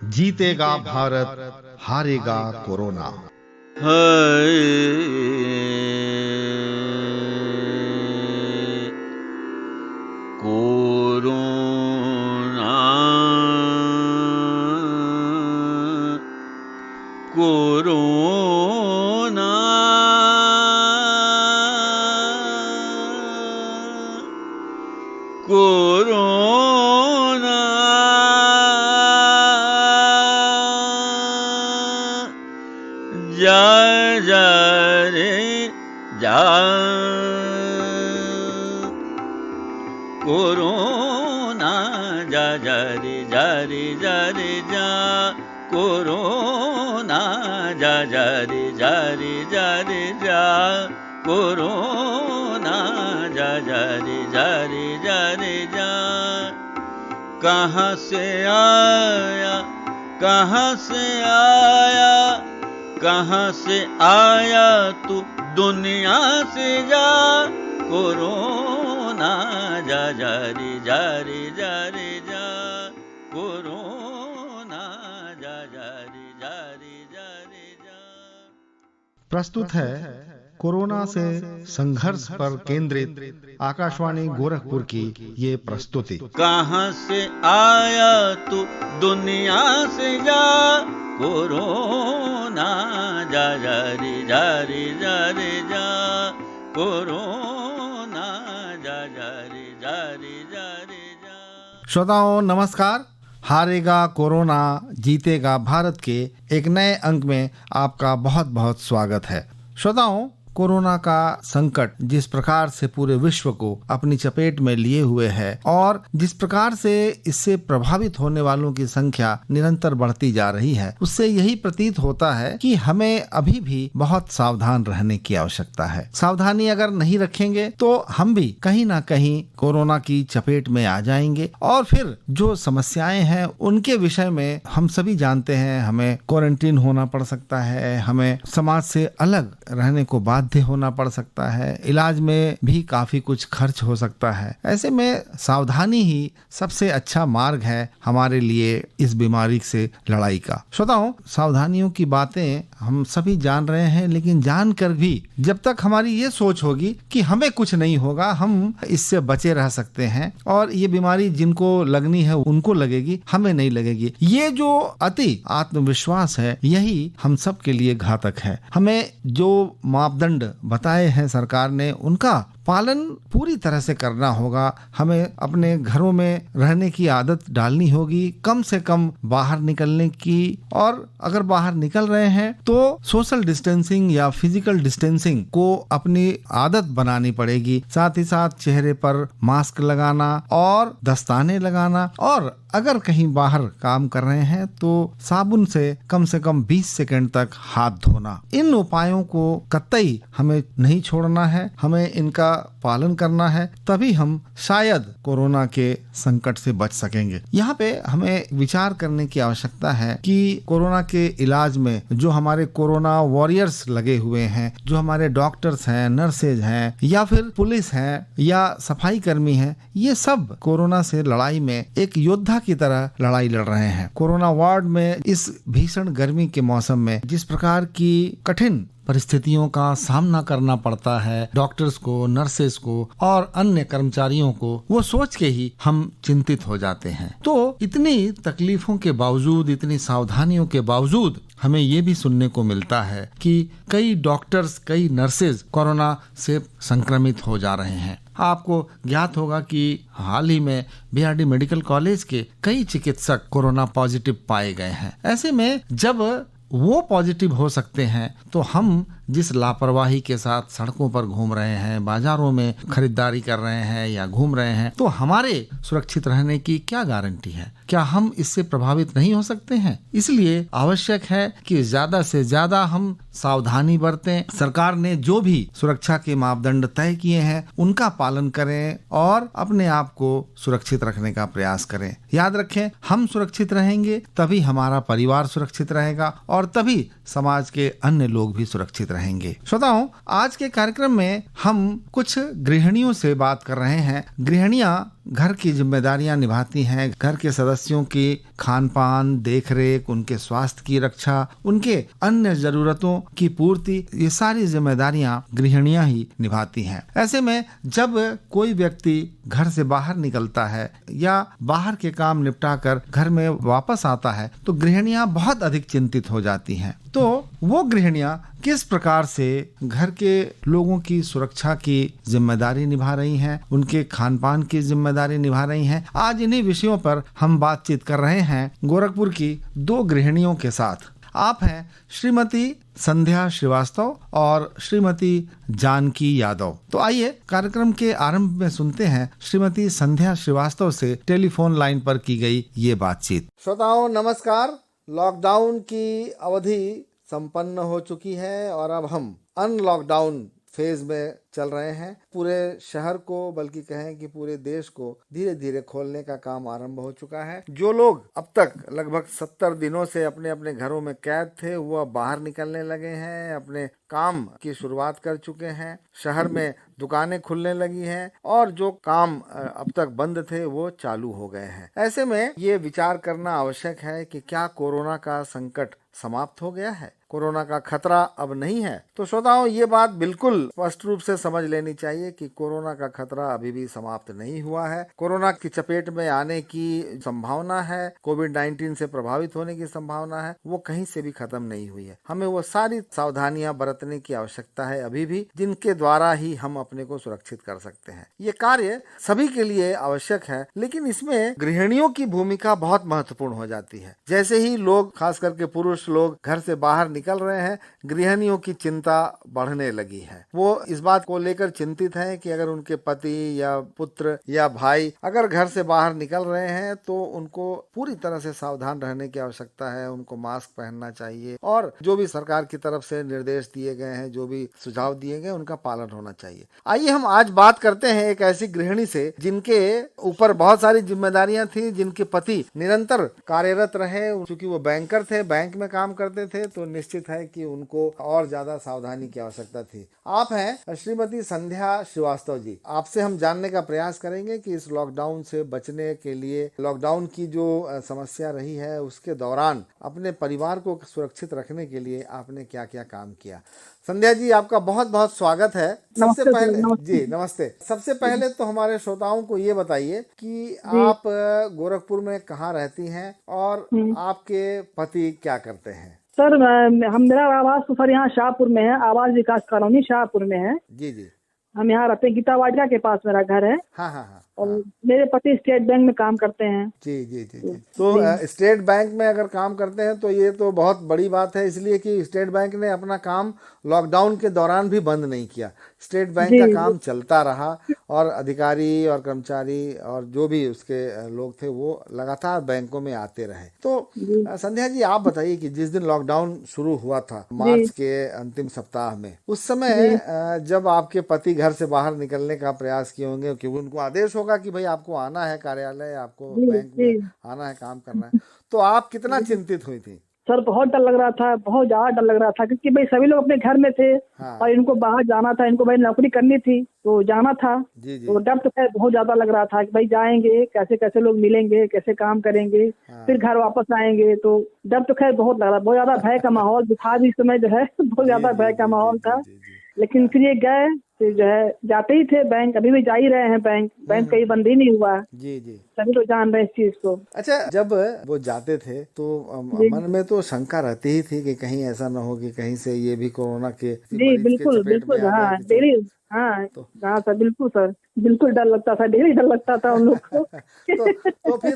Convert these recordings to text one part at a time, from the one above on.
जीतेगा भारत, हारेगा corona. Corona corona corona जा जा रे जा, कोरोना जा जा रे जा रे जा रे जा, कोरोना जा जा रे जा रे जा रे जा, कोरोना जा जा रे जा रे जा रे जा। कहाँ से आया, कहाँ से आया, कहाँ से आया तू दुनिया से जा, कोरोना जा जा रे जा रे जा रे जा, कोरोना जा जा रे जा रे जा रे जा। प्रस्तुत है कोरोना से संघर्ष पर केंद्रित आकाशवाणी गोरखपुर की ये प्रस्तुति। कहाँ से आया तू दुनिया से जा, कोरोना जा जा रे जा रे जा रे जा, कोरोना जा जा रे जा रे जा रे जा। श्रोताओं नमस्कार। हारेगा कोरोना, जीतेगा भारत के एक नए अंक में आपका बहुत बहुत स्वागत है। श्रोताओं, कोरोना का संकट जिस प्रकार से पूरे विश्व को अपनी चपेट में लिए हुए है और जिस प्रकार से इससे प्रभावित होने वालों की संख्या निरंतर बढ़ती जा रही है, उससे यही प्रतीत होता है कि हमें अभी भी बहुत सावधान रहने की आवश्यकता है। सावधानी अगर नहीं रखेंगे तो हम भी कहीं ना कहीं कोरोना की चपेट में आ जाएंगे और फिर जो समस्याएं हैं उनके विषय में हम सभी जानते हैं। हमें क्वारंटीन होना पड़ सकता है, हमें समाज से अलग रहने को बाध्य होना पड़ सकता है, इलाज में भी काफी कुछ खर्च हो सकता है। ऐसे में सावधानी ही सबसे अच्छा मार्ग है हमारे लिए इस बीमारी से लड़ाई का। श्रोताओं, सावधानियों की बातें हम सभी जान रहे हैं, लेकिन जानकर भी जब तक हमारी ये सोच होगी कि हमें कुछ नहीं होगा, हम इससे बचे रह सकते हैं और ये बीमारी जिनको लगनी है उनको लगेगी, हमें नहीं लगेगी, ये जो अति आत्मविश्वास है यही हम सब के लिए घातक है। हमें जो मापदंड बताए हैं सरकार ने उनका पालन पूरी तरह से करना होगा। हमें अपने घरों में रहने की आदत डालनी होगी, कम से कम बाहर निकलने की, और अगर बाहर निकल रहे हैं तो सोशल डिस्टेंसिंग या फिजिकल डिस्टेंसिंग को अपनी आदत बनानी पड़ेगी। साथ ही साथ चेहरे पर मास्क लगाना और दस्ताने लगाना, और अगर कहीं बाहर काम कर रहे हैं तो साबुन से कम 20 सेकंड तक हाथ धोना। इन उपायों को कतई हमें नहीं छोड़ना है, हमें इनका पालन करना है, तभी हम शायद कोरोना के संकट से बच सकेंगे। यहाँ पे हमें विचार करने की आवश्यकता है कि कोरोना के इलाज में जो हमारे कोरोना वॉरियर्स लगे हुए हैं, जो हमारे डॉक्टर्स हैं, नर्सेज हैं, या फिर पुलिस हैं या सफाई कर्मी हैं, ये सब कोरोना से लड़ाई में एक योद्धा की तरह लड़ाई लड़ रहे हैं। कोरोना वार्ड में इस भीषण गर्मी के मौसम में जिस प्रकार की कठिन परिस्थितियों का सामना करना पड़ता है डॉक्टर्स को, नर्सेस को और अन्य कर्मचारियों को, वो सोच के ही हम चिंतित हो जाते हैं। तो इतनी तकलीफों के बावजूद, इतनी सावधानियों के बावजूद हमें ये भी सुनने को मिलता है कि कई डॉक्टर्स, कई नर्सेज कोरोना से संक्रमित हो जा रहे हैं। आपको ज्ञात होगा कि हाल ही में बीआरडी मेडिकल कॉलेज के कई चिकित्सक कोरोना पॉजिटिव पाए गए हैं। ऐसे में जब वो पॉजिटिव हो सकते हैं तो हम जिस लापरवाही के साथ सड़कों पर घूम रहे हैं, बाजारों में खरीदारी कर रहे हैं या घूम रहे हैं, तो हमारे सुरक्षित रहने की क्या गारंटी है? क्या हम इससे प्रभावित नहीं हो सकते हैं? इसलिए आवश्यक है कि ज्यादा से ज्यादा हम सावधानी बरतें। सरकार ने जो भी सुरक्षा के मापदंड तय किए हैं उनका पालन करें और अपने आप को सुरक्षित रखने का प्रयास करें। याद रखें, हम सुरक्षित रहेंगे तभी हमारा परिवार सुरक्षित रहेगा और तभी समाज के अन्य लोग भी सुरक्षित रहेंगे। श्रोताओं, आज के कार्यक्रम में हम कुछ गृहिणियों से बात कर रहे हैं। गृहिणियां घर की जिम्मेदारियां निभाती हैं, घर के सदस्यों की खान पान, देख रेख, उनके स्वास्थ्य की रक्षा, उनके अन्य जरूरतों की पूर्ति, ये सारी जिम्मेदारियां गृहिणियां ही निभाती हैं। ऐसे में जब कोई व्यक्ति घर से बाहर निकलता है या बाहर के काम निपटा कर घर में वापस आता है तो गृहिणियां बहुत अधिक चिंतित हो जाती हैं। तो वो गृहिणियां किस प्रकार से घर के लोगों की सुरक्षा की जिम्मेदारी निभा रही हैं, उनके खान पान की जिम्मेदारी निभा रही हैं, आज इन्हीं विषयों पर हम बातचीत कर रहे हैं गोरखपुर की दो गृहिणियों के साथ। आप हैं श्रीमती संध्या श्रीवास्तव और श्रीमती जानकी यादव। तो आइए कार्यक्रम के आरंभ में सुनते हैं श्रीमती संध्या श्रीवास्तव से टेलीफोन लाइन पर की गई ये बातचीत। श्रोताओं नमस्कार। लॉकडाउन की अवधि संपन्न हो चुकी है और अब हम अनलॉकडाउन फेज में चल रहे हैं। पूरे शहर को, बल्कि कहें कि पूरे देश को धीरे धीरे खोलने का काम आरंभ हो चुका है। जो लोग अब तक लगभग 70 दिनों से अपने अपने घरों में कैद थे वो अब बाहर निकलने लगे हैं, अपने काम की शुरुआत कर चुके हैं। शहर में दुकानें खुलने लगी हैं और जो काम अब तक बंद थे वो चालू हो गए हैं। ऐसे में ये विचार करना आवश्यक है कि क्या कोरोना का संकट समाप्त हो गया है, कोरोना का खतरा अब नहीं है। तो श्रोताओं, ये बात बिल्कुल स्पष्ट रूप से समझ लेनी चाहिए कि कोरोना का खतरा अभी भी समाप्त नहीं हुआ है। कोरोना की चपेट में आने की संभावना है, कोविड-19 से प्रभावित होने की संभावना है, वो कहीं से भी खत्म नहीं हुई है। हमें वो सारी सावधानियां बरतने की आवश्यकता है अभी भी, जिनके द्वारा ही हम अपने को सुरक्षित कर सकते हैं। ये कार्य सभी के लिए आवश्यक है, लेकिन इसमें गृहिणियों की भूमिका बहुत महत्वपूर्ण हो जाती है। जैसे ही लोग, खास करके पुरुष लोग घर से बाहर निकल रहे हैं, गृहिणियों की चिंता बढ़ने लगी है। वो इस बात को लेकर चिंतित हैं कि अगर उनके पति या पुत्र या भाई अगर घर से बाहर निकल रहे हैं तो उनको पूरी तरह से सावधान रहने की आवश्यकता है। उनको मास्क पहनना चाहिए और जो भी सरकार की तरफ से निर्देश दिए गए हैं, जो भी सुझाव दिए गए, उनका पालन होना चाहिए। आइए हम आज बात करते हैं एक ऐसी गृहिणी से जिनके ऊपर बहुत सारी जिम्मेदारियां थी, जिनके पति निरंतर कार्यरत रहे। चूंकि वो बैंकर थे, बैंक में काम करते थे, तो निश्चित है कि उनको और ज्यादा सावधानी की आवश्यकता थी। आप हैं श्रीमती संध्या श्रीवास्तव जी। आपसे हम जानने का प्रयास करेंगे कि इस लॉकडाउन से बचने के लिए, लॉकडाउन की जो समस्या रही है उसके दौरान अपने परिवार को सुरक्षित रखने के लिए आपने क्या क्या काम किया। संध्या जी, आपका बहुत बहुत स्वागत है। सबसे पहले जी नमस्ते। सबसे पहले तो हमारे श्रोताओं को ये बताइए कि आप गोरखपुर में कहाँ रहती हैं और आपके पति क्या करते हैं। सर मेरा आवास तो सर यहाँ शाहपुर में है, आवास विकास कॉलोनी शाहपुर में है। जी जी। हम यहाँ रहते हैं, गीता वाटिका के पास मेरा घर है। हाँ हाँ हाँ। और मेरे पति स्टेट बैंक में काम करते हैं। जी जी जी जी। तो स्टेट बैंक में अगर काम करते हैं तो ये तो बहुत बड़ी बात है, इसलिए कि स्टेट बैंक ने अपना काम लॉकडाउन के दौरान भी बंद नहीं किया। स्टेट बैंक का काम चलता रहा और अधिकारी और कर्मचारी और जो भी उसके लोग थे वो लगातार बैंकों में आते रहे। तो संध्या जी, आप बताइए कि जिस दिन लॉकडाउन शुरू हुआ था मार्च के अंतिम सप्ताह में, उस समय जब आपके पति घर से बाहर निकलने का प्रयास किए होंगे, क्योंकि उनको आदेश होगा कि भाई आपको आना है कार्यालय, आपको बैंक में आना है, काम करना है, तो आप कितना चिंतित हुई थी। सर बहुत डर लग रहा था, बहुत ज्यादा डर लग रहा था, क्योंकि भाई सभी लोग अपने घर में थे। हाँ। और इनको बाहर जाना था, इनको भाई नौकरी करनी थी तो जाना था। जी जी। तो डर तो खैर बहुत ज्यादा लग रहा था कि भाई जाएंगे कैसे, कैसे लोग मिलेंगे, कैसे काम करेंगे। हाँ। फिर घर वापस आएंगे, तो डर तो खैर बहुत लग रहा, बहुत ज्यादा भय का माहौल था भी इस समय जो है, बहुत ज्यादा भय का माहौल था। लेकिन फिर ये गए, फिर जो है जाते ही थे बैंक, अभी भी जा ही रहे हैं बैंक कहीं बंद ही नहीं हुआ। जी जी। सभी लोग जान रहे हैं इस चीज को। अच्छा, जब वो जाते थे तो मन में तो शंका रहती ही थी कि कहीं ऐसा ना हो कि कहीं से ये भी कोरोना के जी बिल्कुल बिल्कुल। हाँ डेली, हाँ हाँ सर, बिल्कुल सर, बिल्कुल डर लगता था, डेली डर लगता था उन लोग को। तो फिर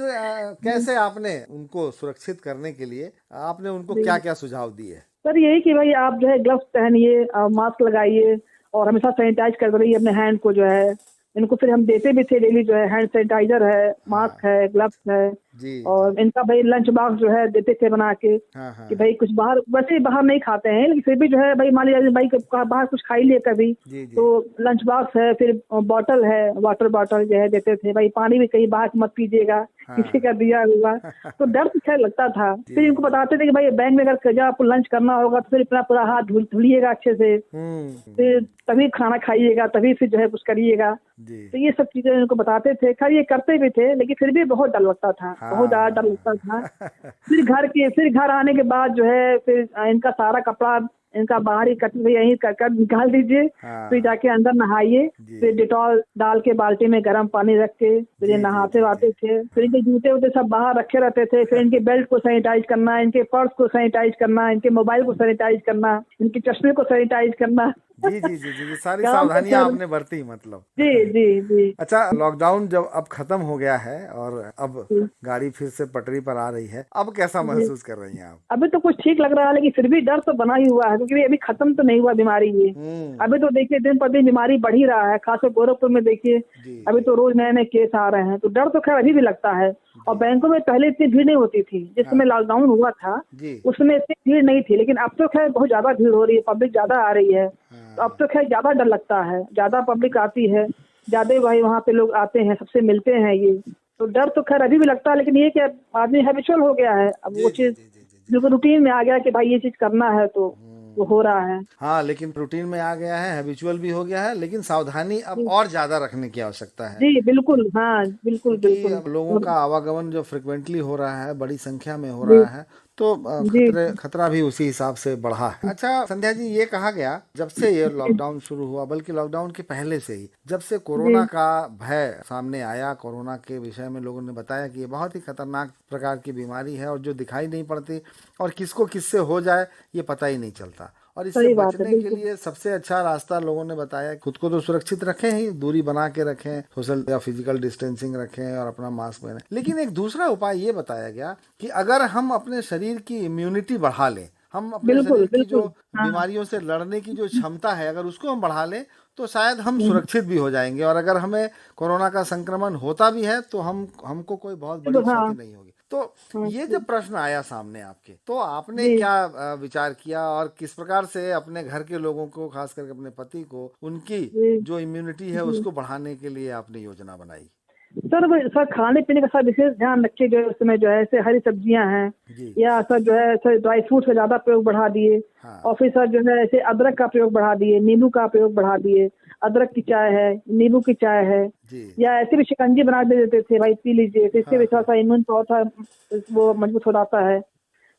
कैसे आपने उनको सुरक्षित करने के लिए आपने उनको क्या क्या सुझाव दिए। सर यही कि भाई आप जो है ग्लव्स पहनिए, मास्क लगाइए और हमेशा सैनिटाइज करते रहिए अपने हैंड को जो है। इनको फिर हम देते भी थे डेली जो है, हैंड सैनिटाइजर है, मास्क है, ग्लव्स है जी और इनका भाई लंच बॉक्स जो है देते थे बना के हाँ हाँ कि भाई कुछ बाहर, वैसे ही बाहर नहीं खाते हैं लेकिन फिर भी जो है भाई मान लीजिए भाई बाहर कुछ खा ही लिए कभी, जी जी तो लंच बॉक्स है, फिर बॉटल है, वाटर बॉटल जो है देते थे, भाई पानी भी कहीं बाहर मत पीजिएगा, हाँ। किसी का दिया हुआ। तो डर तो खैर लगता था। फिर इनको बताते थे कि भाई बैंक में अगर जब आपको लंच करना होगा तो फिर अपना पूरा हाथ धुलिएगा अच्छे से, फिर तभी खाना खाइएगा, तभी फिर जो है कुछ करिएगा। जी तो ये सब चीजें इनको बताते थे, खैर ये करते भी थे लेकिन फिर भी बहुत डर लगता था, बहुत ज्यादा डर लगता था। फिर घर आने के बाद जो है फिर इनका सारा कपड़ा इनका बाहर ही कट यहीं कर निकाल दीजिए, हाँ। फिर जाके अंदर नहाइए, फिर डिटॉल डाल के बाल्टी में गर्म पानी रख के फिर ये नहाते वाते थे। फिर इनके जूते वूते सब बाहर रखे रहते थे, फिर इनके बेल्ट को सैनिटाइज करना, इनके पर्स को सैनिटाइज करना, इनके मोबाइल को सैनिटाइज करना, इनके चश्मे को सैनिटाइज करना। जी जी जी जी सारी काम तो सावधानियां खैर- आपने बरती मतलब। जी जी जी अच्छा, लॉकडाउन जब अब खत्म हो गया है और अब जी। गाड़ी फिर से पटरी पर आ रही है, अब कैसा महसूस कर रही हैं आप? अभी तो कुछ ठीक लग रहा है लेकिन फिर भी डर तो बना ही हुआ है, क्योंकि अभी खत्म तो नहीं हुआ बीमारी ये। अभी तो देखिए दिन पर दिन बीमारी बढ़ ही रहा है, खासकर गोरखपुर में देखिए जी अभी तो रोज नए नए केस आ रहे हैं, तो डर तो खैर अभी भी लगता है। और बैंकों में पहले इतनी भीड़ नहीं होती थी, जिस समय लॉकडाउन हुआ था जी उसमें इतनी भीड़ नहीं थी, लेकिन अब तो खैर बहुत ज्यादा भीड़ हो रही है, पब्लिक ज्यादा आ रही है, तो अब तो खैर ज्यादा डर लगता है, ज्यादा पब्लिक आती है, ज्यादा भाई वहाँ पे लोग आते हैं, सबसे मिलते हैं ये, तो डर तो खैर अभी भी लगता है, लेकिन ये कि आदमी हैबिचुअल हो गया है, अब वो चीज बिल्कुल रूटीन में आ गया कि भाई ये चीज करना है तो वो हो रहा है। हाँ, लेकिन रूटीन में आ गया है, हैबिचुअल भी हो गया है, लेकिन सावधानी अब और ज्यादा रखने की आवश्यकता है। जी बिल्कुल, हाँ बिल्कुल क्योंकि बिल्कुल। अब लोगों का आवागमन जो फ्रिक्वेंटली हो रहा है, बड़ी संख्या में हो जी रहा है, तो जी खतरा भी उसी हिसाब से बढ़ा है। अच्छा संध्या जी, ये कहा गया जब से ये लॉकडाउन शुरू हुआ, बल्कि लॉकडाउन के पहले से ही, जब से कोरोना जी का भय सामने आया, कोरोना के विषय में लोगों ने बताया कि ये बहुत ही खतरनाक प्रकार की बीमारी है और जो दिखाई नहीं पड़ती और किसको किससे हो जाए ये पता ही नहीं चलता, और इससे सही बात है, बचने के बिल्कुल लिए सबसे अच्छा रास्ता लोगों ने बताया, खुद को तो सुरक्षित रखें ही, दूरी बना के रखें, सोशल या फिजिकल डिस्टेंसिंग रखें और अपना मास्क पहनें, लेकिन एक दूसरा उपाय ये बताया गया कि अगर हम अपने शरीर की इम्यूनिटी बढ़ा लें, हम अपने बिल्कुल शरीर की जो बिल्कुल। हाँ बीमारियों से लड़ने की जो क्षमता है, अगर उसको हम बढ़ा लें तो शायद हम सुरक्षित भी हो जाएंगे, और अगर हमें कोरोना का संक्रमण होता भी है तो हमको कोई बहुत बड़ी हाँ क्षति नहीं होगी। तो ये जब प्रश्न आया सामने आपके, तो आपने जी क्या विचार किया और किस प्रकार से अपने घर के लोगों को, खास करके अपने पति को, उनकी जी जो इम्यूनिटी है उसको बढ़ाने के लिए आपने योजना बनाई? सर खाने पीने का सर विशेष ध्यान रखिए, जो है उस समय जो है ऐसे हरी सब्जियां हैं जी या सर जो है सर ड्राई फ्रूट का ज्यादा प्रयोग बढ़ा दिए, हाँ और फिर सर जो है ऐसे अदरक का प्रयोग बढ़ा दिए, नींबू का प्रयोग बढ़ा दिए, अदरक की चाय है, नींबू की चाय है, जी या ऐसे भी शिकंजी बना दे देते थे, भाई पी लीजिए, तो इससे भी थोड़ा सा इम्यून पावर था वो मजबूत हो जाता है।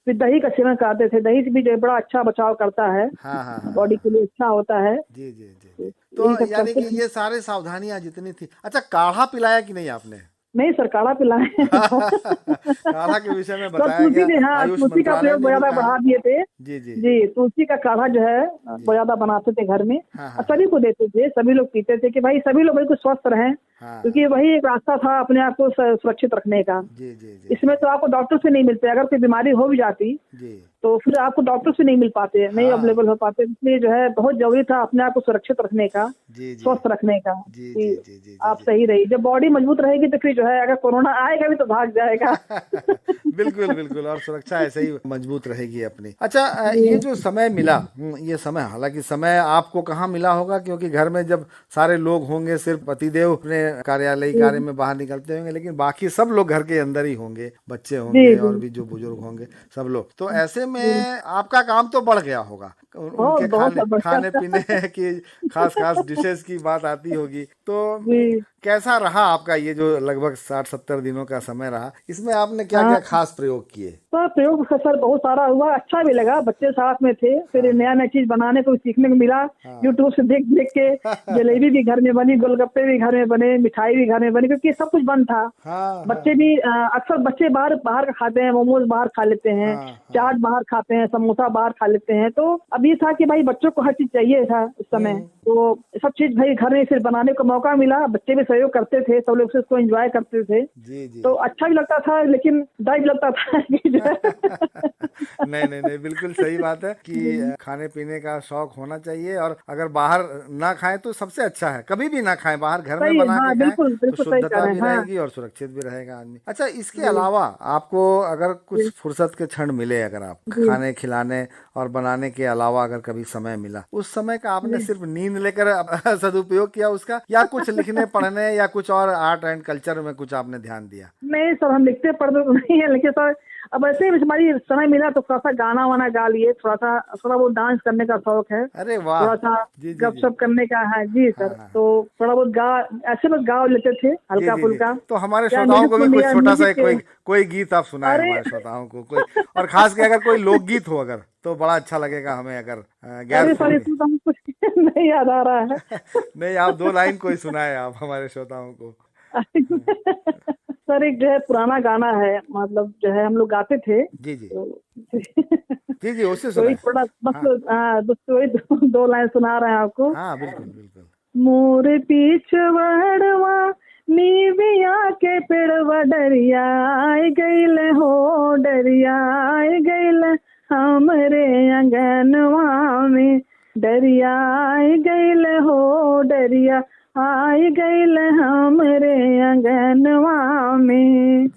फिर दही का सेवन कराते थे, दही से भी जो है बड़ा अच्छा बचाव करता है, हाँ हाँ हाँ बॉडी के लिए अच्छा होता है। जी जी जी तो जी। तो यही सब यानी करते कि हैं। ये सारे सावधानियां जितनी थी। अच्छा, काढ़ा पिलाया कि नहीं आपने? नहीं सर, काढ़ा पिलाए। काढ़ा के विषय में सर बताया तुलसी गया, ने, हाँ आयुष तुलसी का मंत्रालय प्रयोग ने भी ज्यादा कहा। बढ़ा दिए थे। जी जी जी तुलसी का काढ़ा जो है वो ज्यादा बनाते थे घर में, हाँ और हाँ सभी को देते थे, सभी लोग पीते थे कि भाई सभी लोग बिल्कुल स्वस्थ रहें, हाँ क्योंकि वही एक रास्ता था अपने आप को सुरक्षित रखने का। जी जी जी इसमें तो आपको डॉक्टर से नहीं मिलते, अगर कोई बीमारी हो भी जाती जी तो फिर आपको डॉक्टर से नहीं मिल पाते, नहीं हाँ। अवेलेबल हो पाते, इसलिए जो है बहुत जरूरी था अपने आप को सुरक्षित रखने का, जी जी स्वस्थ रखने का, जी कि जी जी जी आप जी सही रही। जब बॉडी मजबूत रहेगी तो फिर जो है अगर कोरोना आएगा भी तो भाग जाएगा। बिल्कुल बिल्कुल, और सुरक्षा ऐसे ही मजबूत रहेगी अपनी। अच्छा, ये जो समय मिला, ये समय, हालांकि समय आपको कहाँ मिला होगा, क्योंकि घर में जब सारे लोग होंगे, सिर्फ पतिदेव अपने कार्यालयी कार्य में बाहर निकलते होंगे, लेकिन बाकी सब लोग घर के अंदर ही होंगे, बच्चे होंगे जी और जी भी जो बुजुर्ग होंगे, सब लोग। तो ऐसे में आपका काम तो बढ़ गया होगा, बहुत उनके बहुत बढ़िया। खाने पीने की खास खास डिशेस की बात आती होगी, तो जी कैसा रहा आपका ये जो लगभग 60-70 दिनों का समय रहा, इसमें आपने क्या हाँ क्या खास प्रयोग किए? तो प्रयोग सर बहुत सारा हुआ, अच्छा भी लगा, बच्चे साथ में थे, फिर नया नया चीज बनाने को सीखने को मिला, यूट्यूब से देख देख के। जलेबी भी घर में बनी, गोलगप्पे भी घर में बने, मिठाई भी घर में बनी, क्योंकि सब कुछ बंद था। हाँ बच्चे भी अक्सर बच्चे बाहर बाहर का खाते हैं, मोमोज बाहर खा लेते हैं, चाट बाहर खाते हैं, समोसा बाहर खा लेते हैं, तो अब ये था कि भाई बच्चों को हर चीज चाहिए था उस समय, तो सब चीज भाई घर में फिर बनाने को मौका मिला, बच्चे भी सहयोग करते थे, सब लोग उसको एंजॉय करते थे, जी जी। तो अच्छा भी लगता था, लेकिन डर भी लगता था कि जो है नहीं नहीं नहीं, बिल्कुल सही बात है कि खाने पीने का शौक होना चाहिए, और अगर बाहर ना खाएं तो सबसे अच्छा है, कभी भी ना खाएं बाहर, घर में सही है, बना हाँ के खाएं बिल्कुल तो बिल्कुल सही कह शुद्धता रहे भी हैं, हाँ रहेगी और सुरक्षित भी रहेगा आदमी। अच्छा, इसके जी अलावा आपको अगर जी कुछ फुर्सत के क्षण मिले, अगर आप जी खाने खिलाने और बनाने के अलावा अगर कभी समय मिला, उस समय का आपने जी। सिर्फ नींद लेकर सदुपयोग किया उसका, या कुछ लिखने पढ़ने या कुछ और आर्ट एंड कल्चर में कुछ आपने ध्यान दिया? नहीं सर, हम लिखते पढ़ते तो नहीं है, लेकिन सर अब ऐसे ही हमारी समय मिला तो थोड़ा सा गाना वाना गा लिए, थोड़ा बहुत डांस करने का शौक है, अरे वाह। थोड़ा सा जी जी जी। गपशप करने का है जी हाँ सर। हाँ। तो थोड़ा बहुत ऐसे बस गा लेते थे जी हल्का जी जी। फुल्का, तो हमारे या श्रोताओं म्यूजिक को भी सुन कुछ लिया, छोटा सा म्यूजिक। कोई कोई गीत आप सुनाएं अरे हमारे श्रोताओं को, कोई, और खास के अगर कोई लोकगीत हो अगर, तो बड़ा अच्छा लगेगा हमें, अगर गैर अरे सर फिल्मी। इसमें तो हम कुछ नहीं याद आ रहा है। नहीं, आप दो लाइन कोई सुनाए आप हमारे श्रोताओं को। सर एक जो है पुराना गाना है, मतलब जो है हम लोग गाते थे जी जी तो जी जी, उससे वही सुनाए। थोड़ा बस, हाँ हाँ बस वही दो लाइन सुना रहे हैं आपको। हाँ, बिल्कुल बिल्कुल। मोर पीछवड़वा नीबिया के पेड़वा डरिया आय गईल हो, डरिया आय गईल हमरे अंगनवा में, डरिया आय गईल हो, डरिया आय गईल हमरे अंगनवा में।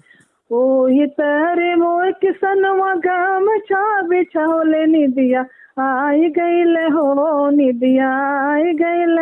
ओही तरे मोर किसनवा गमछा बिछौले निदिया आय गईल हो, निदिया आय गईल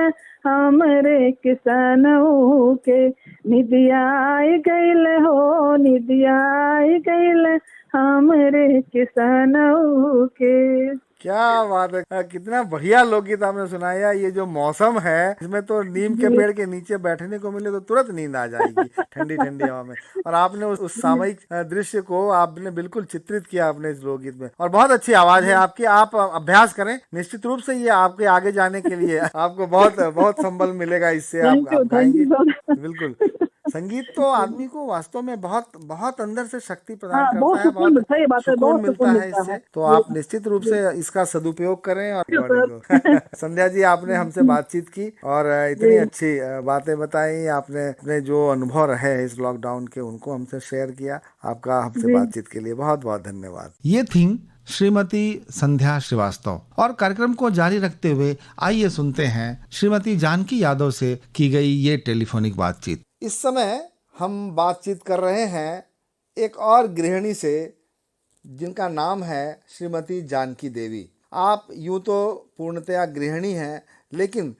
हमरे किसनऊ के, निदिया आय गईल हो, निदिया आय गईल हमरे किसनऊ के। क्या बात है, कितना बढ़िया लोकगीत आपने सुनाया। ये जो मौसम है इसमें तो नीम के जी पेड़ के नीचे बैठने को मिले तो तुरंत नींद आ जाएगी ठंडी ठंडी हवा में। और आपने उस सामयिक दृश्य को आपने बिल्कुल चित्रित किया अपने इस लोकगीत में, और बहुत अच्छी आवाज है आपकी। आप अभ्यास करें, निश्चित रूप से ये आपके आगे जाने के लिए आपको बहुत बहुत संबल मिलेगा इससे, आप थैंक गाएंगे यू सर। बिल्कुल। संगीत तो आदमी को वास्तव में बहुत बहुत अंदर से शक्ति प्रदान हाँ करता बहुत है, सुकून, बहुत सही बात है, सुकून बहुत सुकून मिलता है मिलता है इससे। तो जी आप निश्चित रूप जी। से इसका सदुपयोग करें और थैंक यू रिकॉर्डिंग सर। को। संध्या जी, आपने हमसे बातचीत की और इतनी जी अच्छी बातें बताई, आपने अपने जो अनुभव रहे इस लॉकडाउन के उनको हमसे शेयर किया। आपका हमसे जी बातचीत के लिए बहुत बहुत धन्यवाद। ये थी श्रीमती संध्या श्रीवास्तव। और कार्यक्रम को जारी रखते हुए आइए सुनते हैं श्रीमती जानकी यादव से की गई ये टेलीफोनिक बातचीत। इस समय हम बातचीत कर रहे हैं एक और गृहिणी से, जिनका नाम है श्रीमती जानकी देवी। आप यूँ तो पूर्णतया गृहिणी हैं, लेकिन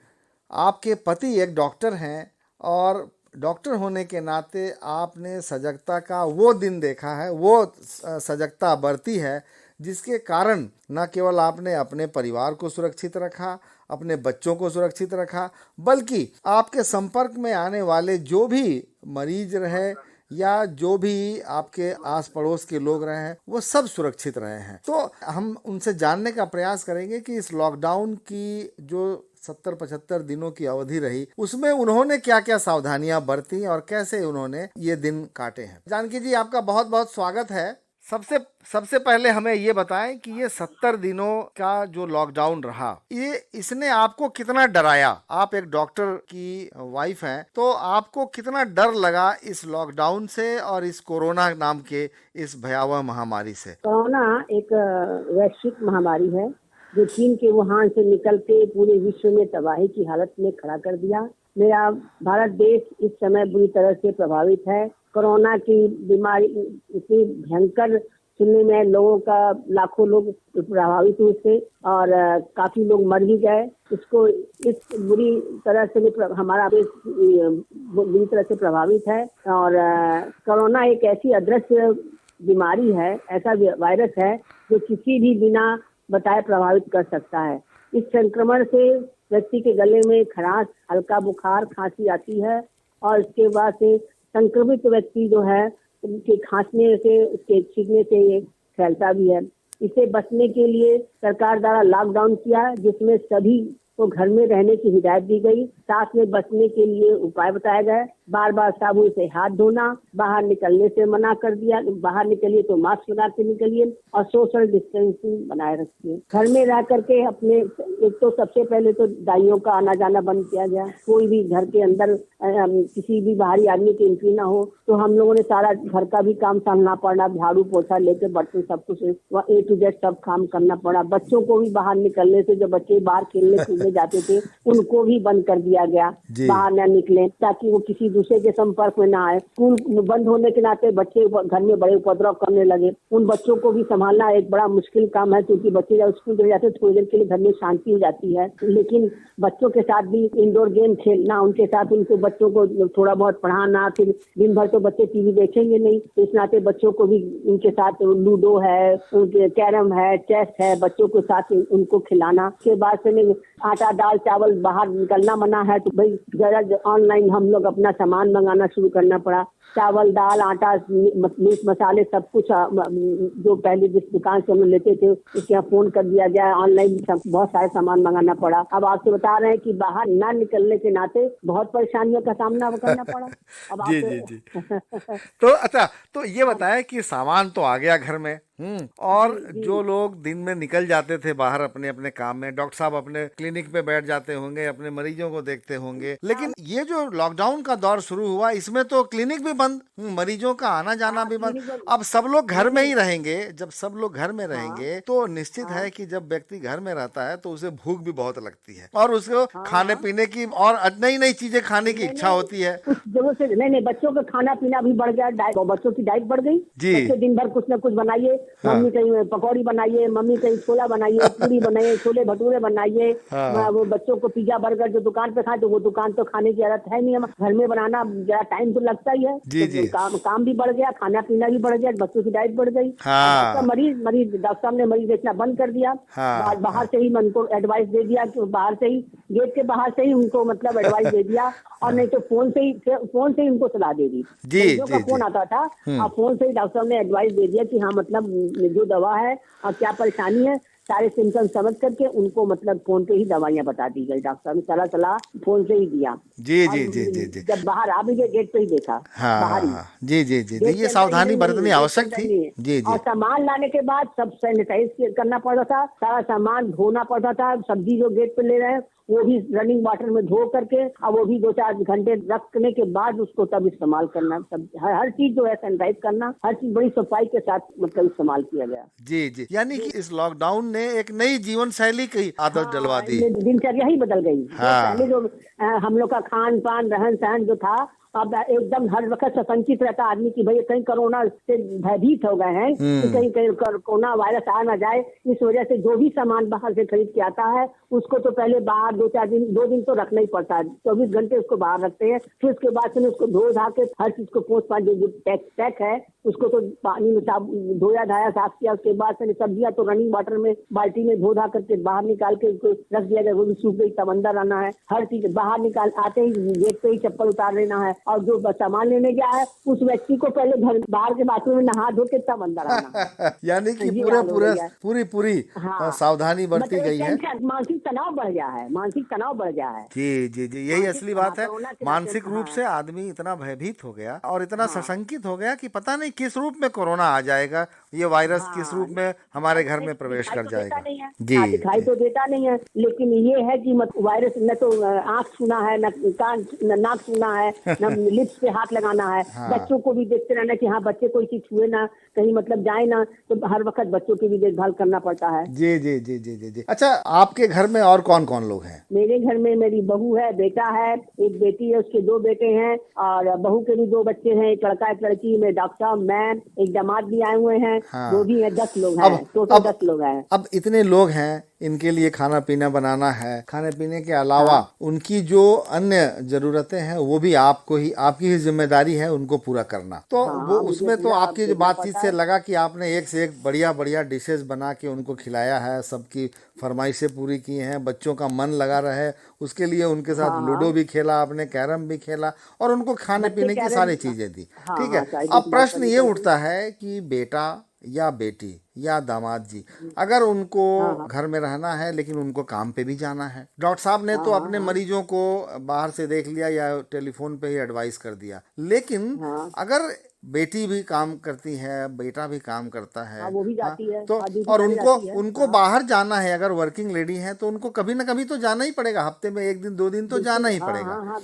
आपके पति एक डॉक्टर हैं, और डॉक्टर होने के नाते आपने सजगता का वो दिन देखा है, वो सजगता बरती है, जिसके कारण न केवल आपने अपने परिवार को सुरक्षित रखा, अपने बच्चों को सुरक्षित रखा, बल्कि आपके संपर्क में आने वाले जो भी मरीज रहे या जो भी आपके आस पड़ोस के लोग रहे हैं, वो सब सुरक्षित रहे हैं। तो हम उनसे जानने का प्रयास करेंगे कि इस लॉकडाउन की जो 70-75 दिनों की अवधि रही, उसमें उन्होंने क्या क्या सावधानियां बरती और कैसे उन्होंने ये दिन काटे हैं। जानकी जी, आपका बहुत बहुत स्वागत है। सबसे पहले हमें ये बताएं कि ये 70 दिनों का जो लॉकडाउन रहा, ये इसने आपको कितना डराया? आप एक डॉक्टर की वाइफ हैं, तो आपको कितना डर लगा इस लॉकडाउन से और इस कोरोना नाम के इस भयावह महामारी से? कोरोना एक वैश्विक महामारी है जो चीन के वुहान से निकल के पूरे विश्व में तबाही की हालत में खड़ा कर दिया। मेरा भारत देश इस समय बुरी तरह से प्रभावित है। कोरोना की बीमारी इतनी भयंकर सुनने में, लोगों का लाखों लोग प्रभावित हुए थे और काफी लोग मर भी गए। इसको इस बुरी तरह से हमारा देश बुरी तरह से प्रभावित है। और कोरोना एक ऐसी अदृश्य बीमारी है, ऐसा वायरस है जो किसी भी बिना बताए प्रभावित कर सकता है। इस संक्रमण से व्यक्ति के गले में खराश, हल्का बुखार, खांसी आती है और इसके बाद से संक्रमित व्यक्ति जो है उनके खांसने से, उसके छींकने से ये फैलता भी है। इसे बचने के लिए सरकार द्वारा लॉकडाउन किया, जिसमें सभी को घर में रहने की हिदायत दी गई। साथ में बचने के लिए उपाय बताया गया। बार बार साबुन से हाथ धोना, बाहर निकलने से मना कर दिया, बाहर निकलिए तो मास्क लगा के निकलिए और सोशल डिस्टेंसिंग बनाए रखिए। घर में रह करके अपने, एक तो सबसे पहले तो दाइयों का आना जाना बंद किया गया, कोई भी घर के अंदर किसी भी बाहरी आदमी की एंट्री ना हो। तो हम लोगों ने सारा घर का भी काम संभालना पड़ा, झाड़ू पोछा लेके बर्तन सब कुछ A to Z सब काम करना पड़ा। बच्चों को भी बाहर निकलने से, जो बच्चे बाहर खेलने कूदने जाते थे उनको भी बंद कर दिया गया, बाहर न निकलें ताकि वो किसी दूसरे के संपर्क में ना आए। स्कूल बंद होने के नाते बच्चे घर में बड़े उपद्रव करने लगे। उन बच्चों को भी संभालना एक बड़ा मुश्किल काम है, क्योंकि बच्चे जब स्कूल चले जाते हैं थोड़ी देर के लिए घर में शांति हो जाती है, लेकिन बच्चों के साथ भी इंडोर गेम खेलना, उनके साथ उनको बच्चों को थोड़ा बहुत पढ़ाना, फिर दिन भर तो बच्चे टीवी देखेंगे नहीं, इस नाते बच्चों को भी उनके साथ लूडो है, उनके कैरम है, चेस है, बच्चों के साथ उनको खिलाना। के बाद से आटा दाल चावल बाहर निकलना मना है, तो भाई जरा ऑनलाइन हम लोग अपना सामान मंगाना शुरू करना पड़ा। चावल दाल आटा मिर्च मसाले सब कुछ जो पहले जिस दुकान से हम लोग लेते थे उसके यहाँ फोन कर दिया गया, ऑनलाइन बहुत सारे सामान मंगाना पड़ा। अब आपसे बता रहे हैं कि बाहर ना निकलने के नाते बहुत परेशानियों का सामना करना पड़ा। अब जी जी जी। तो अच्छा, तो ये बताएं कि सामान तो आ गया घर में, और जो लोग दिन में निकल जाते थे बाहर अपने अपने काम में, डॉक्टर साहब अपने क्लिनिक पे बैठ जाते होंगे, अपने मरीजों को देखते होंगे, लेकिन ये जो लॉकडाउन का दौर शुरू हुआ इसमें तो क्लिनिक भी बंद, मरीजों का आना जाना भी बंद। अब सब लोग घर में ही रहेंगे। जब सब लोग घर में रहेंगे तो निश्चित है कि जब व्यक्ति घर में रहता है तो उसे भूख भी बहुत लगती है और उसको खाने पीने की और नई नई चीजें खाने की इच्छा होती है। नहीं, बच्चों का खाना पीना भी बढ़ गया, बच्चों की डाइट बढ़ गई जी। बच्चे दिन भर कुछ न कुछ बनाइए, मम्मी कहीं पकौड़ी बनाइए, मम्मी कहीं छोला बनाइए, पूरी बनाइए, छोले भटूरे बनाइए। वो बच्चों को पिज्जा बर्गर जो दुकान पे खाए तो वो दुकान तो खाने की आदत है नहीं, हम घर में बनाना जरा टाइम तो लगता ही है जी, तो जी। काम भी बढ़ गया, खाना पीना भी बढ़ गया, बच्चों की डाइट बढ़ गई। मरीज डॉक्टर साहब ने मरीज देखना बंद कर दिया। बाहर से ही उनको एडवाइस दे दिया कि बाहर से ही गेट के बाहर से ही उनको मतलब एडवाइस दे दिया, और नहीं तो फोन से ही उनको सलाह दे दी जी, का फोन आता था, और फोन से ही डॉक्टर साहब ने एडवाइस दे दिया कि हाँ मतलब जो दवा है और क्या परेशानी है सारे सिम्टम्स समझ करके उनको मतलब फोन पे ही दवाइयाँ बता दी गई। डॉक्टर साहब ने सलाह फोन से ही दिया जी जी जी जी जी। जब बाहर आ भी गए गेट पे ही देखा बाहर ही जी जी जी जी। ये सावधानी बरतनी आवश्यक थी जी जी। और सामान लाने के बाद सब सैनिटाइज करना पड़ता था, सारा सामान धोना पड़ता था। सब्जी जो गेट पे ले रहे हैं वो भी रनिंग वाटर में धो करके और वो भी 2-4 घंटे रखने के बाद उसको तब इस्तेमाल करना। सब हर चीज जो है सैनिटाइज करना, हर चीज बड़ी सफाई के साथ मतलब इस्तेमाल किया गया जी जी। यानी कि इस लॉकडाउन ने एक नई जीवन शैली की आदत डलवा दी, दिनचर्या ही बदल गई। पहले जो हम लोग का खान पान रहन सहन जो था अब एकदम हर वक्त सशंकित रहता आदमी की भाई कहीं कोरोना से भयभीत हो गए हैं कि कहीं कोरोना वायरस आ ना जाए। इस वजह से जो भी सामान बाहर से खरीद के आता है उसको तो पहले बाहर 2 दिन तो रखना ही पड़ता है, 24 घंटे उसको बाहर रखते हैं। फिर उसके बाद से उसको धो धा के हर चीज को पोंछ पाछ जो पैक है उसको तो पानी में धोया धाया साफ किया। उसके बाद से सब्जियां तो रनिंग वाटर में बाल्टी में धो धा करके बाहर निकाल के उसको रख दिया गया, वो भी सूख गई, तब अंदर आना है। हर चीज बाहर निकाल आते ही गेट पे ही चप्पल उतार लेना है, और जो सामान लेने गया है उस व्यक्ति को पहले घर बाहर के बाथरूम में नहा धो के तब अंदर आना यानी कि पूरी सावधानी बरती गई है। मानसिक तनाव बढ़ गया है, मानसिक तनाव बढ़ गया है जी जी जी। यही असली बात है। मानसिक रूप से आदमी इतना भयभीत हो गया और इतना सशंकित हो गया कि पता नहीं किस रूप में कोरोना आ जाएगा, ये वायरस किस रूप में हमारे घर में प्रवेश कर जाएगा जी। दिखाई तो देता नहीं है, लेकिन ये है कि वायरस न तो आँख सुना है, न कान न नाक सुना है, न लिप्स पे हाथ लगाना है। बच्चों को भी देखते रहना कि हाँ बच्चे कोई चीज छुए ना, कहीं मतलब जाए ना, तो हर वक्त बच्चों की भी देखभाल करना पड़ता है जी जी जी जी जी जी। अच्छा, आपके घर में और कौन कौन लोग हैं? मेरे घर में मेरी बहू है, बेटा है, एक बेटी है, उसके 2 बेटे हैं, और बहू के भी 2 बच्चे हैं, एक लड़का एक लड़की। मेरे डॉक्टर साहब, मैं, एक दामाद भी आए हुए हैं, वो भी है। 10 लोग हैं, टोटल 10 लोग हैं। अब इतने लोग हैं, इनके लिए खाना पीना बनाना है, खाने पीने के अलावा उनकी जो अन्य जरूरतें हैं वो भी आपको ही, आपकी ही जिम्मेदारी है उनको पूरा करना। तो वो उसमें तो आपकी जो बातचीत से लगा कि आपने एक से एक बढ़िया बढ़िया डिशेस बना के उनको खिलाया है, सबकी फरमाइशें पूरी की हैं, बच्चों का मन लगा रहे उसके लिए उनके साथ लूडो भी खेला आपने, कैरम भी खेला, और उनको खाने पीने की सारी चीजें दी। ठीक है, अब प्रश्न ये उठता है कि बेटा या बेटी या दामाद जी, अगर उनको घर में रहना है लेकिन उनको काम पे भी जाना है, डॉक्टर साहब ने तो अपने मरीजों को बाहर से देख लिया या टेलीफोन पे ही एडवाइस कर दिया, लेकिन अगर बेटी भी काम करती है, बेटा भी काम करता है, वो भी जाती है तो और उनको बाहर जाना है, अगर वर्किंग लेडी है तो उनको कभी ना कभी तो जाना ही पड़ेगा, हफ्ते में 1 दिन 2 दिन तो जाना ही पड़ेगा।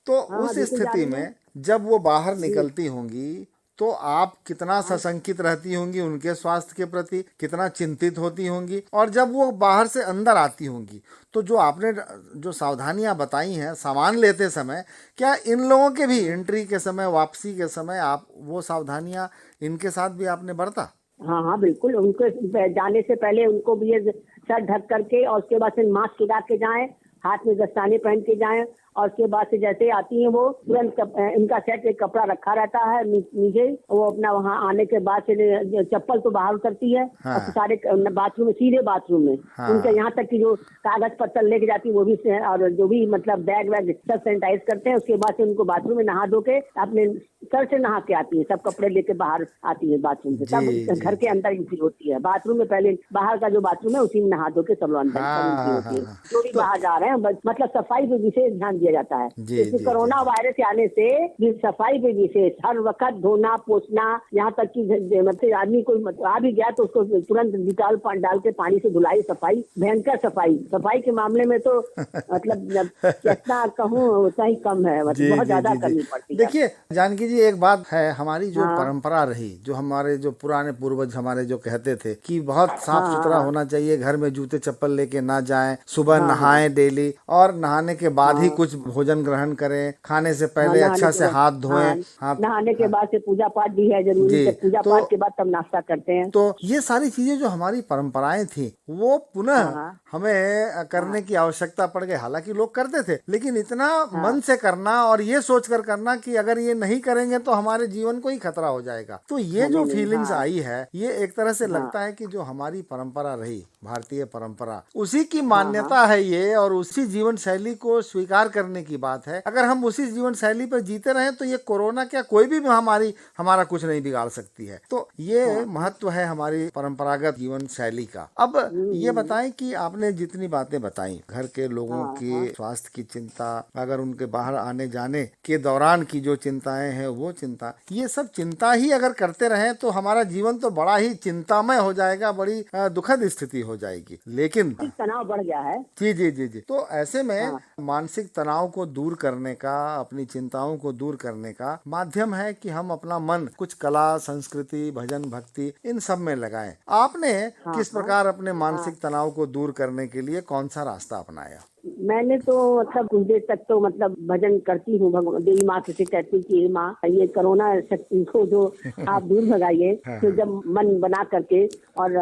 तो उस स्थिति में जब वो बाहर निकलती होंगी तो आप कितना सशंकित रहती होंगी उनके स्वास्थ्य के प्रति, कितना चिंतित होती होंगी, और जब वो बाहर से अंदर आती होंगी तो जो आपने जो सावधानियां बताई हैं सामान लेते समय, क्या इन लोगों के भी एंट्री के समय, वापसी के समय आप वो सावधानियां इनके साथ भी आपने बरता? हाँ बिल्कुल, उनको जाने से पहले उनको भी ये सर ढक करके और उसके बाद से मास्क लगा के जाएं, हाथ में दस्ताने पहन के जाएं, और उसके बाद से जैसे आती हैं वो तुरंत इनका सेट एक कपड़ा रखा रहता है नीचे, वो अपना वहाँ आने के बाद से चप्पल तो बाहर करती है और सारे बाथरूम में, सीधे बाथरूम में उनके यहाँ तक कि जो कागज पत्तर लेके जाती है वो भी, और जो भी मतलब बैग वैग सब सैनिटाइज करते हैं। उसके बाद से उनको बाथरूम में नहा धो के अपने सर से नहा के आती है, सब कपड़े लेके बाहर आती है बाथरूम से, तब घर के अंदर एंट्री होती है। बाथरूम में पहले बाहर का जो बाथरूम है उसी में नहा धो के सब लोग अंदर एंट्री होती है। जो भी बाहर जा रहे हैं मतलब सफाई पे विशेष ध्यान दिया जाता है। जैसे कोरोना वायरस आने से सफाई पे विशेष हर वक्त धोना पोछना, यहाँ तक कि मतलब आदमी कोई आ भी गया तो उसको तुरंत डिटॉल डाल के पानी से धुलाई, सफाई, भयंकर सफाई के मामले में तो मतलब जितना कहूँ उतना ही कम है, मतलब बहुत ज्यादा करनी पड़ती है। देखिए जानकी जी, एक बात है, हमारी जो परंपरा रही, जो हमारे जो पुराने पूर्वज हमारे जो कहते थे कि बहुत साफ सुथरा होना चाहिए, घर में जूते चप्पल लेके ना जाएं, सुबह नहाएं डेली, और नहाने के बाद ही कुछ भोजन ग्रहण करें, खाने से पहले अच्छा से हाथ धोएं, नहाने के बाद से पूजा पाठ भी है जरूरी, पूजा पाठ के बाद तब नाश्ता करते हैं। तो ये सारी चीजें जो हमारी परंपराएं थी वो पुनः हमें करने की आवश्यकता पड़ गई। हालांकि लोग करते थे, लेकिन इतना मन से करना और ये सोचकर करना कि अगर ये नहीं करेंगे तो हमारे जीवन को ही खतरा हो जाएगा, तो ये जो फीलिंग्स आई है, ये एक तरह से लगता है कि जो हमारी परंपरा रही, भारतीय परंपरा, उसी की मान्यता है ये, और उसी जीवन शैली को स्वीकार करने की बात है। अगर हम उसी जीवन शैली पर जीते रहे तो ये कोरोना क्या कोई भी महामारी हमारा कुछ नहीं बिगाड़ सकती है। तो ये महत्व है हमारी परंपरागत जीवन शैली का। अब ये बताएं कि आपने जितनी बातें बताई, घर के लोगों के स्वास्थ्य की चिंता, अगर उनके बाहर आने जाने के दौरान की जो चिंताएं हैं वो चिंता, ये सब चिंता ही अगर करते रहे तो हमारा जीवन तो बड़ा ही चिंतामय हो जाएगा, बड़ी दुखद स्थिति हो जाएगी। लेकिन तनाव बढ़ गया है। जी। तो ऐसे में मानसिक तनाव को दूर करने का, अपनी चिंताओं को दूर करने का माध्यम है कि हम अपना मन कुछ कला, संस्कृति, भजन, भक्ति इन सब में लगाएं। आपने किस प्रकार अपने मानसिक तनाव को दूर करने के लिए कौन सा रास्ता अपनाया? मैंने तो मतलब कुछ देर तक तो मतलब भजन करती हूँ, देवी माँ से कहती कि माँ ये कोरोना शक्ति को जो आप दूर भगाइए। तो जब मन बना करके और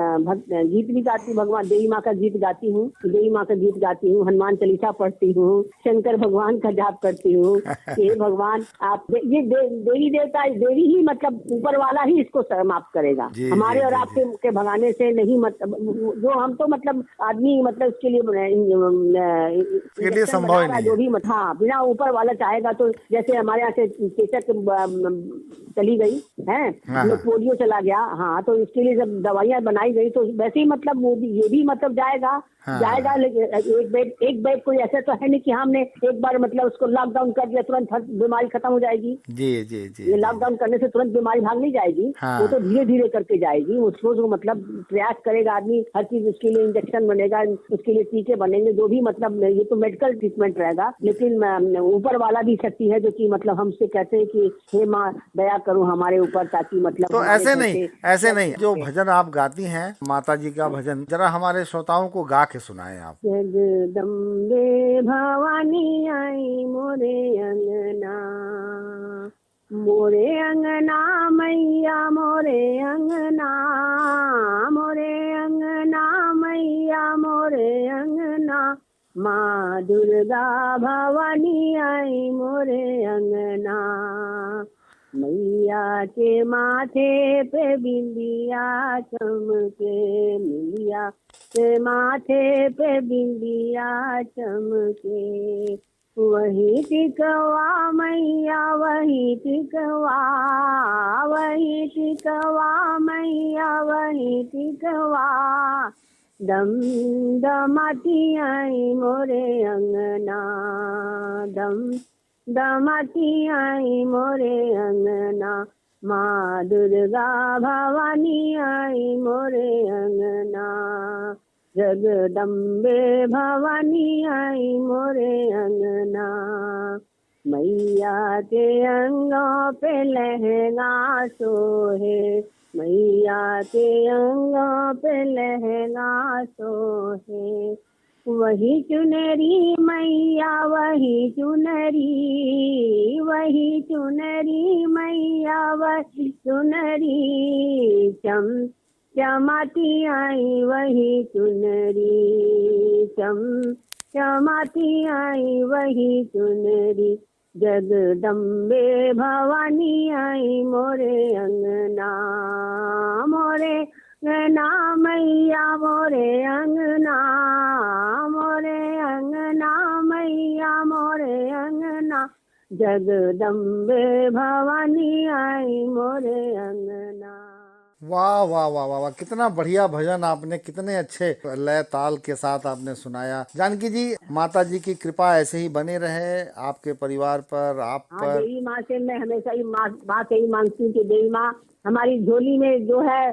गीत भी गाती, भगवान देवी माँ का गीत गाती हूँ, हनुमान चालीसा पढ़ती हूँ, शंकर भगवान का जाप करती हूँ कि भगवान आप ये देवी देवता, देवी ही मतलब ऊपर वाला ही इसको समाप्त करेगा, हमारे और आपके भगाने से नहीं। मतलब जो हम तो मतलब आदमी मतलब इसके लिए के लिए संभव नहीं, जो भी बिना ऊपर वाला चाहेगा। तो जैसे हमारे यहाँ से चेचक चली गई है, पोलियो चला गया, तो इसके लिए जब दवाइयाँ बनाई गई तो वैसे ही मतलब वो भी, ये भी मतलब जाएगा। लेकिन एक बेड कोई ऐसा तो है नहीं कि हमने एक बार मतलब उसको लॉकडाउन कर दिया तुरंत बीमारी खत्म हो जाएगी। जी। ये लॉकडाउन करने से तुरंत बीमारी भाग नहीं जाएगी, वो तो धीरे धीरे करके जाएगी। उसको जो मतलब प्रयास करेगा आदमी, हर चीज उसके लिए इंजेक्शन बनेगा, उसके लिए टीके बनेंगे, जो भी मतलब ये तो मेडिकल ट्रीटमेंट रहेगा। लेकिन ऊपर वाला भी शक्ति है जो कि मतलब हमसे कहते हैं कि हे माँ दया करो हमारे ऊपर, ताकि मतलब तो ऐसे नहीं जो भजन आप गाती हैं, माता जी का भजन, जरा हमारे श्रोताओं को गा के सुनाएं आप। जगदम्बे भवानी आई मोरे अंगना, मोरे अंगना मैया मोरे अंगना, मोरे अंगना मैया मोरे अंगना, माँ दुर्गा भवानी आई मोरे अंगना। मैया के माथे पे बिंदिया चमके, मैया के माथे पे बिंदिया चमके, वही टिकवा मैया वही टिकवा, वही टिकवा मैया वही टिकवा, दम दमाती आई मोरे अंगना, दम दमाती आई मोरे अंगना, माँ दुर्गा भवानी आई मोरे अंगना, जगदम्बे भवानी आई मोरे अंगना, मैया के अंगों पे लहंगा सोहे, मैया के अंगों पे लहंगा सोहे, वही चुनरी मैया वही चुनरी, वही चुनरी मैया वही चुनरी, चम चमाती आई वही चुनरी, चमाती आई वही चुनरी, जगदम्बे भवानी आई मोरे अंगना, मोरे अंगना मैया मोरे अंगना, मोरे अंगना मैया मोरे अंगना, जगदम्बे भवानी आई मोरे अंगना। वाह वाह वाह वाह वाह, कितना बढ़िया भजन आपने, कितने अच्छे लय ताल के साथ आपने सुनाया। जानकी जी, माता जी की कृपा ऐसे ही बने रहे आपके परिवार पर, आप पर। देवी माँ से मैं हमेशा ही बात यही मांगती हूँ कि देवी माँ हमारी झोली में जो है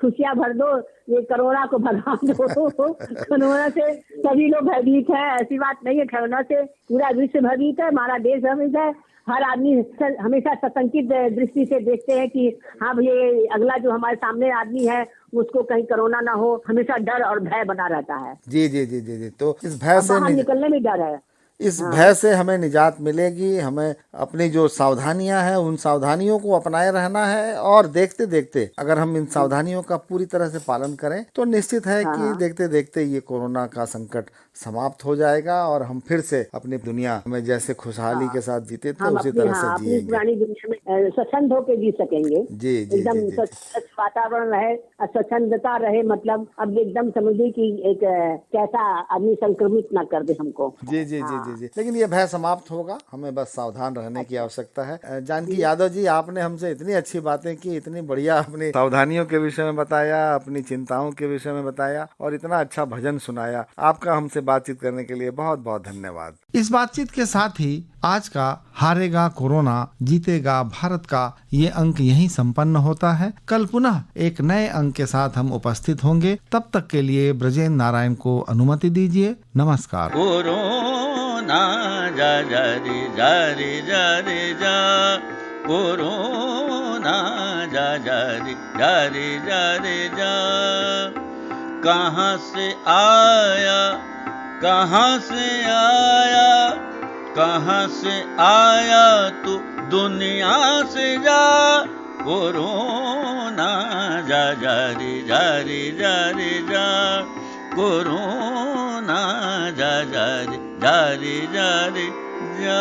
खुशियाँ भर दो, ये कोरोना को भगा दो। कोरोना से सभी लोग भयभीत है, ऐसी बात नहीं है, कोरोना से पूरा विश्व भयभीत है, हमारा देश भयभीत है। हर आदमी हमेशा सशंकित दृष्टि से देखते हैं कि हाँ ये अगला जो हमारे सामने आदमी है उसको कहीं कोरोना ना हो, हमेशा डर और भय बना रहता है। जी जी जी जी जी, तो इस भय से निकलने में डर है। इस भय से हमें निजात मिलेगी। हमें अपनी जो सावधानियां हैं उन सावधानियों को अपनाए रहना है, और देखते देखते अगर हम इन सावधानियों का पूरी तरह से पालन करें तो निश्चित है कि देखते देखते ये कोरोना का संकट समाप्त हो जाएगा और हम फिर से अपनी दुनिया में जैसे खुशहाली के साथ जीते थे उसी तरह से जिएंगे, पुरानी दुनिया में स्वच्छंद होकर जी सकेंगे। जी जी, एकदम स्वच्छ वातावरण रहे, स्वच्छंदता रहे, मतलब अब एकदम समझिए कि एक कैसा आदमी संक्रमित ना कर दे हमको। जी जी जी जी जी, लेकिन ये भय समाप्त होगा, हमें बस सावधान रहने की आवश्यकता है। जानकी यादव जी, आपने हमसे इतनी अच्छी बातें की, इतनी बढ़िया अपनी सावधानियों के विषय में बताया, अपनी चिंताओं के विषय में बताया और इतना अच्छा भजन सुनाया। आपका हमसे बातचीत करने के लिए बहुत बहुत धन्यवाद। इस बातचीत के साथ ही आज का हारेगा कोरोना जीतेगा भारत का ये अंक यहीं संपन्न होता है। कल पुनः एक नए अंक के साथ हम उपस्थित होंगे। तब तक के लिए ब्रजेंद्र नारायण को अनुमति दीजिए। नमस्कार। कोरोना जा जा रे जा रे जा रे जा, कोरोना जा जा रे जा रे जा रे जा, कहाँ से आया कहाँ से आया, कहाँ से आया तू दुनिया से जा, कोरोना जा जा रे जा रे जा रे जा, कोरोना जा जा रे जा रे जा रे जा।